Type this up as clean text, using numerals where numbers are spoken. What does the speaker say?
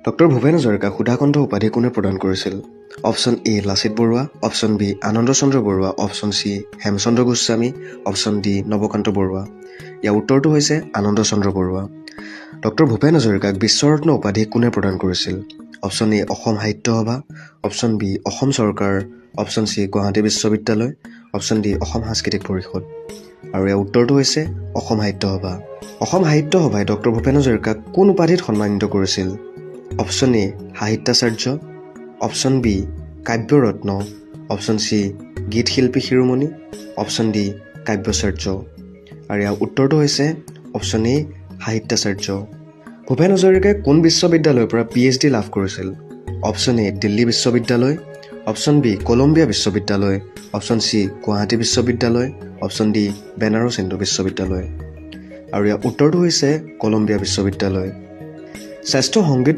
Doctor Bhupen হাজৰিকাক সুধাকণ্ঠ উপাধি কোনে প্ৰদান কৰিছিল? Option A Lachit Barua, option B Ananda Chandra Barua, option C Hemchandra Goswami, option D Nabakanta Barua. ইয়াৰ উত্তৰটো হৈছে আনন্দ চন্দ্ৰ বৰুৱা। ডক্টৰ ভূপেন হাজৰিকাক বিশ্বৰত্ন উপাধি কোনে প্ৰদান কৰিছিল? অপশ্যন এ অসম সাহিত্য সভা, অপশ্যন বি অসম চৰকাৰ, অপশ্যন চি গুৱাহাটী বিশ্ববিদ্যালয়, অপশ্যন ডি অসম সাংস্কৃতিক পৰিষদ। আৰু ইয়াৰ উত্তৰটো হৈছে অসম সাহিত্য সভা। অসম সাহিত্য সভাই ডক্টৰ ভূপেন হাজৰিকাক কোন উপাধিত সন্মানিত কৰিছিল? অপশ্যন এ সাহিত্যাচাৰ্য, অপশ্যন বি কাব্যৰত্ন, অপশ্যন চি গীত শিল্পী শিৰোমণি, অপশ্যন ডি কাব্যাচাৰ্য। আৰু ইয়াৰ উত্তৰটো হৈছে অপশ্যন এ সাহিত্যাচাৰ্য। ভূপেন হাজৰিকাই কোন বিশ্ববিদ্যালয়ৰ পৰা PhD লাভ কৰিছিল? অপশ্যন এ দিল্লী বিশ্ববিদ্যালয়, অপশ্যন বি কলম্বিয়া বিশ্ববিদ্যালয়, অপশ্যন চি গুৱাহাটী বিশ্ববিদ্যালয়, অপশ্যন ডি বেনাৰস হিন্দু বিশ্ববিদ্যালয়। আৰু ইয়াৰ উত্তৰটো হৈছে কলম্বিয়া বিশ্ববিদ্যালয়। শ্ৰেষ্ঠ সংগীত